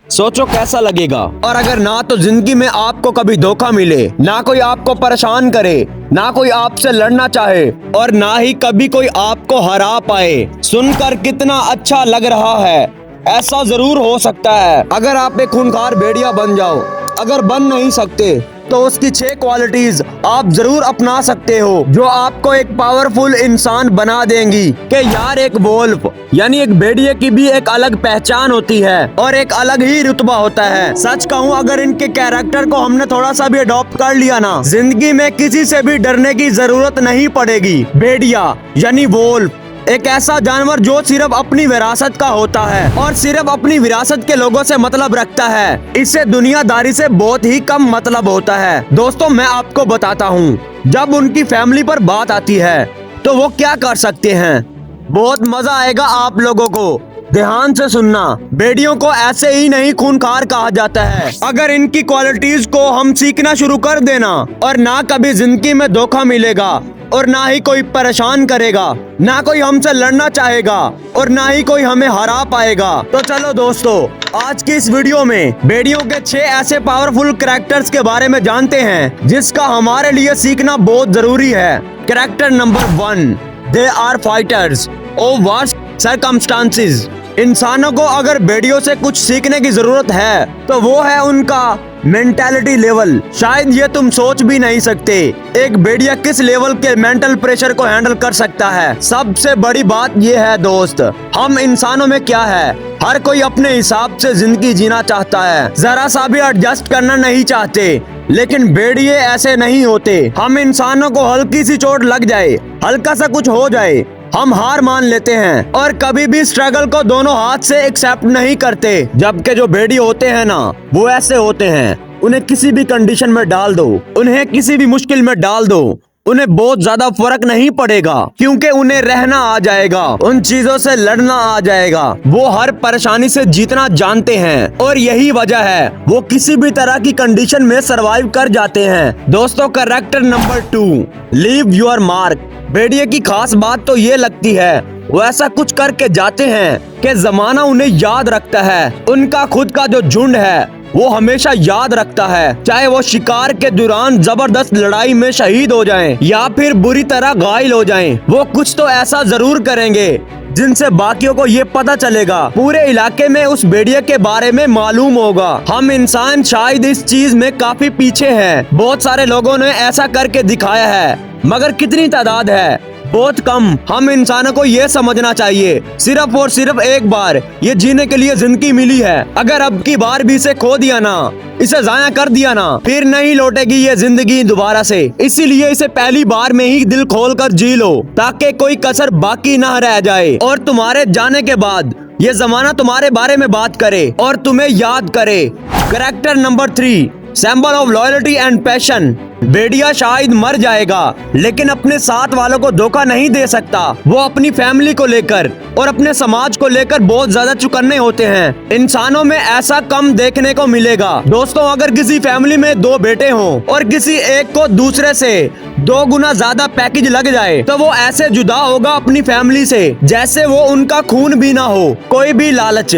सोचो कैसा लगेगा। और अगर ना तो जिंदगी में आपको कभी धोखा मिले, ना कोई आपको परेशान करे, ना कोई आपसे लड़ना चाहे और ना ही कभी कोई आपको हरा पाए, सुनकर कितना अच्छा लग रहा है। ऐसा जरूर हो सकता है अगर आप एक खूंखार भेड़िया बन जाओ। अगर बन नहीं सकते तो उसकी 6 क्वालिटीज आप जरूर अपना सकते हो जो आपको एक पावरफुल इंसान बना देंगी। कि यार एक वोल्फ यानी एक भेड़िए की भी एक अलग पहचान होती है और एक अलग ही रुतबा होता है। सच कहूँ अगर इनके कैरेक्टर को हमने थोड़ा सा भी अडॉप्ट कर लिया ना, जिंदगी में किसी से भी डरने की जरूरत नहीं पड़ेगी। भेड़िया यानी वोल्फ एक ऐसा जानवर जो सिर्फ अपनी विरासत का होता है और सिर्फ अपनी विरासत के लोगों से मतलब रखता है। इससे दुनियादारी से बहुत ही कम मतलब होता है। दोस्तों मैं आपको बताता हूँ, जब उनकी फैमिली पर बात आती है तो वो क्या कर सकते हैं। बहुत मजा आएगा आप लोगों को, ध्यान से सुनना। भेड़ियों को ऐसे ही नहीं खूंखार कहा जाता है। अगर इनकी क्वालिटीज को हम सीखना शुरू कर देना और ना कभी जिंदगी में धोखा मिलेगा और ना ही कोई परेशान करेगा, ना कोई हमसे लड़ना चाहेगा और ना ही कोई हमें हरा पाएगा। तो चलो दोस्तों, आज की इस वीडियो में भेड़ियों के 6 ऐसे पावरफुल कैरेक्टर्स के बारे में जानते हैं जिसका हमारे लिए सीखना बहुत जरूरी है। Character number 1, they are fighters of worst circumstances. इंसानों को अगर भेड़ियों से कुछ सीखने की जरूरत है तो वो है उनका मेंटालिटी लेवल। शायद ये तुम सोच भी नहीं सकते एक भेड़िया किस लेवल के मेंटल प्रेशर को हैंडल कर सकता है। सबसे बड़ी बात ये है दोस्त, हम इंसानों में क्या है, हर कोई अपने हिसाब से जिंदगी जीना चाहता है, जरा सा भी एडजस्ट करना नहीं चाहते। लेकिन भेड़िए ऐसे नहीं होते। हम इंसानों को हल्की सी चोट लग जाए, हल्का सा कुछ हो जाए, हम हार मान लेते हैं और कभी भी स्ट्रगल को दोनों हाथ से एक्सेप्ट नहीं करते। जबकि जो भेड़िए होते हैं ना, वो ऐसे होते हैं, उन्हें किसी भी कंडीशन में डाल दो, उन्हें किसी भी मुश्किल में डाल दो, उन्हें बहुत ज्यादा फर्क नहीं पड़ेगा क्योंकि उन्हें रहना आ जाएगा, उन चीजों से लड़ना आ जाएगा। वो हर परेशानी से जीतना जानते हैं और यही वजह है वो किसी भी तरह की कंडीशन में सरवाइव कर जाते हैं। दोस्तों character number 2, leave your mark. भेड़िए की खास बात तो ये लगती है वो ऐसा कुछ करके जाते हैं कि जमाना उन्हें याद रखता है। उनका खुद का जो झुंड है वो हमेशा याद रखता है, चाहे वो शिकार के दौरान जबरदस्त लड़ाई में शहीद हो जाएं या फिर बुरी तरह घायल हो जाएं, वो कुछ तो ऐसा जरूर करेंगे जिनसे बाकियों को ये पता चलेगा, पूरे इलाके में उस भेड़िए के बारे में मालूम होगा। हम इंसान शायद इस चीज में काफी पीछे हैं। बहुत सारे लोगों ने ऐसा करके दिखाया है मगर कितनी तादाद है, बहुत कम। हम इंसानों को ये समझना चाहिए सिर्फ और सिर्फ एक बार ये जीने के लिए जिंदगी मिली है। अगर अब की बार भी इसे खो दिया ना, इसे जाया कर दिया ना, फिर नहीं लौटेगी ये जिंदगी दोबारा से। इसीलिए इसे पहली बार में ही दिल खोल कर जी लो ताकि कोई कसर बाकी ना रह जाए और तुम्हारे जाने के बाद ये जमाना तुम्हारे बारे में बात करे और तुम्हें याद करे। Character number 3, symbol of loyalty and passion. भेड़िया शायद मर जाएगा लेकिन अपने साथ वालों को धोखा नहीं दे सकता। वो अपनी फैमिली को लेकर और अपने समाज को लेकर बहुत ज्यादा चौकन्ने होते हैं। इंसानों में ऐसा कम देखने को मिलेगा। दोस्तों अगर किसी फैमिली में 2 बेटे हों और किसी एक को दूसरे से 2 गुना ज्यादा पैकेज लग जाए तो वो ऐसे जुदा होगा अपनी फैमिली से जैसे वो उनका खून भी ना हो। कोई भी लालच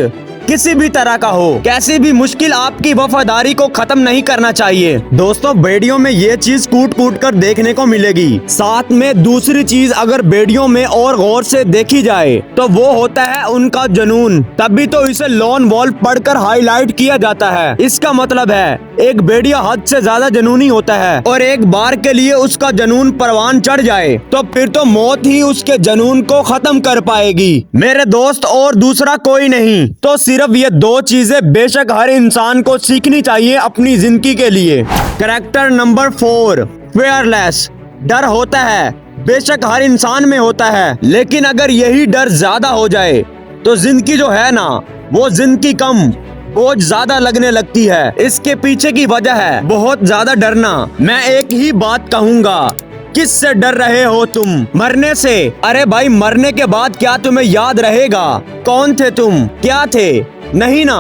किसी भी तरह का हो, कैसी भी मुश्किल आपकी वफादारी को खत्म नहीं करना चाहिए। दोस्तों भेड़ियों में ये चीज कूट कूट कर देखने को मिलेगी। साथ में दूसरी चीज अगर भेड़ियों में और गौर से देखी जाए तो वो होता है उनका जुनून। तभी तो इसे लॉन वॉल्फ पढ़कर हाईलाइट किया जाता है। इसका मतलब है एक भेड़िया हद से ज्यादा जुनूनी होता है और एक बार के लिए उसका जुनून परवान चढ़ जाए तो फिर तो मौत ही उसके जुनून को खत्म कर पाएगी मेरे दोस्त, और दूसरा कोई नहीं। तो सिर्फ ये 2 चीजें बेशक हर इंसान को सीखनी चाहिए अपनी जिंदगी के लिए। Character number 4, fearless. डर होता है, बेशक हर इंसान में होता है, लेकिन अगर यही डर ज्यादा हो जाए तो जिंदगी जो है ना, वो जिंदगी कम बोझ ज्यादा लगने लगती है। इसके पीछे की वजह है बहुत ज्यादा डरना। मैं एक ही बात कहूँगा, किससे डर रहे हो तुम? मरने से। अरे भाई मरने के बाद क्या तुम्हें याद रहेगा कौन थे तुम, क्या थे? नहीं ना,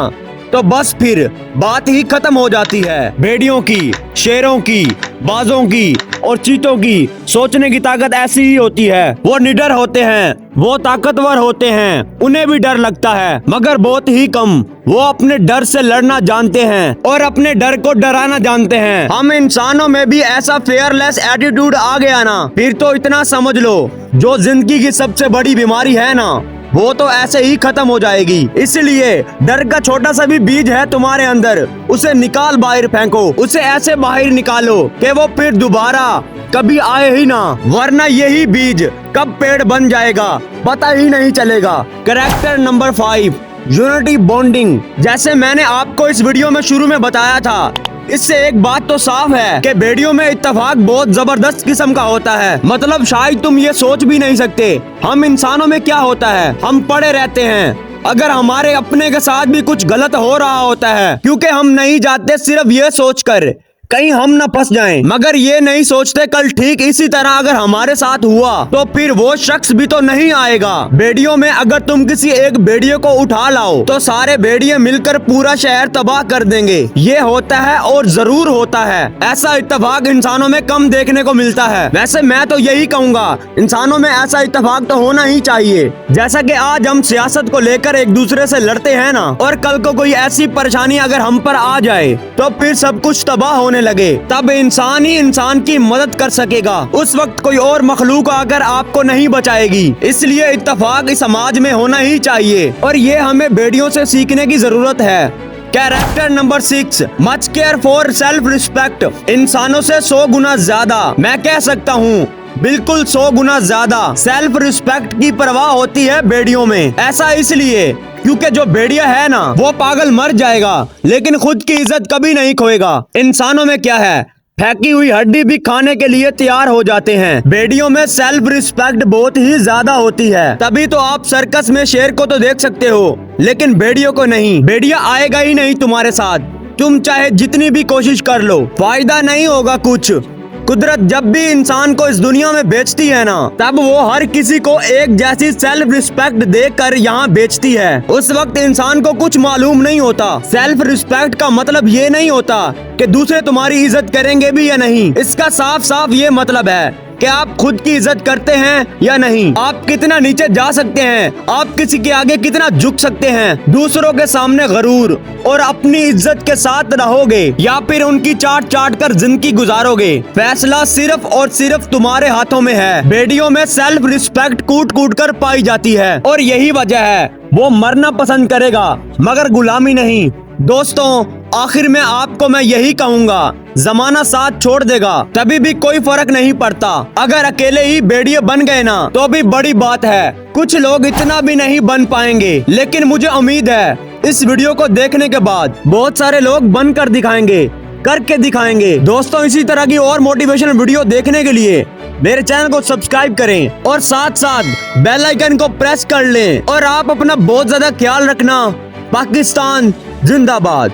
तो बस फिर बात ही खत्म हो जाती है। भेड़ियों की, शेरों की, बाजों की और चीतों की सोचने की ताकत ऐसी ही होती है। वो निडर होते हैं, वो ताकतवर होते हैं, उन्हें भी डर लगता है मगर बहुत ही कम। वो अपने डर से लड़ना जानते हैं और अपने डर को डराना जानते हैं। हम इंसानों में भी ऐसा फेयरलेस एटीट्यूड आ गया ना, फिर तो इतना समझ लो जो जिंदगी की सबसे बड़ी बीमारी है ना, वो तो ऐसे ही खत्म हो जाएगी। इसलिए डर का छोटा सा भी बीज है तुम्हारे अंदर, उसे निकाल बाहर फेंको, उसे ऐसे बाहर निकालो कि वो फिर दोबारा कभी आए ही ना, वरना यही बीज कब पेड़ बन जाएगा पता ही नहीं चलेगा। Character number 5, unity bonding. जैसे मैंने आपको इस वीडियो में शुरू में बताया था, इससे एक बात तो साफ है कि भेड़ियों में इत्तेफाक बहुत जबरदस्त किस्म का होता है। मतलब शायद तुम ये सोच भी नहीं सकते। हम इंसानों में क्या होता है, हम पड़े रहते हैं अगर हमारे अपने के साथ भी कुछ गलत हो रहा होता है, क्योंकि हम नहीं जाते सिर्फ ये सोचकर कहीं हम न फंस जाएं, मगर ये नहीं सोचते कल ठीक इसी तरह अगर हमारे साथ हुआ तो फिर वो शख्स भी तो नहीं आएगा। भेड़ियों में अगर तुम किसी एक भेड़िए को उठा लाओ तो सारे भेड़िए मिलकर पूरा शहर तबाह कर देंगे। ये होता है और जरूर होता है। ऐसा इत्तेफाक इंसानों में कम देखने को मिलता है। वैसे मैं तो यही कहूँगा, इंसानों में ऐसा इत्तेफाक तो होना ही चाहिए। जैसा कि आज हम सियासत को लेकर एक दूसरे से लड़ते हैं ना, और कल को कोई ऐसी परेशानी अगर हम पर आ जाए तो फिर सब कुछ तबाह होने लगे, तब इंसान ही इंसान की मदद कर सकेगा। उस वक्त कोई और मखलूक आकर आपको नहीं बचाएगी। इसलिए इत्तेफाक इस समाज में होना ही चाहिए और ये हमें भेड़ियों से सीखने की जरूरत है। Character number 6, much care for self respect. इंसानों से 100 गुना ज्यादा, मैं कह सकता हूँ बिल्कुल 100 गुना ज्यादा सेल्फ रिस्पेक्ट की परवाह होती है भेड़ियों में। ऐसा इसलिए क्योंकि जो भेड़िया है ना, वो पागल मर जाएगा लेकिन खुद की इज्जत कभी नहीं खोएगा। इंसानों में क्या है, फेंकी हुई हड्डी भी खाने के लिए तैयार हो जाते हैं। भेड़ियों में सेल्फ रिस्पेक्ट बहुत ही ज्यादा होती है। तभी तो आप सर्कस में शेर को तो देख सकते हो लेकिन भेड़ियों को नहीं। भेड़िया आएगा ही नहीं तुम्हारे साथ, तुम चाहे जितनी भी कोशिश कर लो, फायदा नहीं होगा कुछ। कुदरत जब भी इंसान को इस दुनिया में बेचती है ना, तब वो हर किसी को एक जैसी सेल्फ रिस्पेक्ट देकर यहाँ बेचती है। उस वक्त इंसान को कुछ मालूम नहीं होता। सेल्फ रिस्पेक्ट का मतलब ये नहीं होता कि दूसरे तुम्हारी इज्जत करेंगे भी या नहीं। इसका साफ साफ ये मतलब है कि आप खुद की इज्जत करते हैं या नहीं, आप कितना नीचे जा सकते हैं, आप किसी के आगे कितना झुक सकते हैं, दूसरों के सामने गरूर और अपनी इज्जत के साथ रहोगे या फिर उनकी चाट चाट कर जिंदगी गुजारोगे। फैसला सिर्फ और सिर्फ तुम्हारे हाथों में है। भेड़ियों में सेल्फ रिस्पेक्ट कूट कूट कर पाई जाती है और यही वजह है वो मरना पसंद करेगा मगर गुलामी नहीं। दोस्तों, आखिर में आपको मैं यही कहूँगा, जमाना साथ छोड़ देगा तभी भी कोई फर्क नहीं पड़ता। अगर अकेले ही भेड़िए बन गए ना तो भी बड़ी बात है। कुछ लोग इतना भी नहीं बन पाएंगे, लेकिन मुझे उम्मीद है इस वीडियो को देखने के बाद बहुत सारे लोग बनकर दिखाएंगे, करके दिखाएंगे। दोस्तों, इसी तरह की और मोटिवेशनल वीडियो देखने के लिए मेरे चैनल को सब्सक्राइब करें और साथ साथ बेल आइकन को प्रेस कर लें। और आप अपना बहुत ज्यादा ख्याल रखना। पाकिस्तान जिंदाबाद।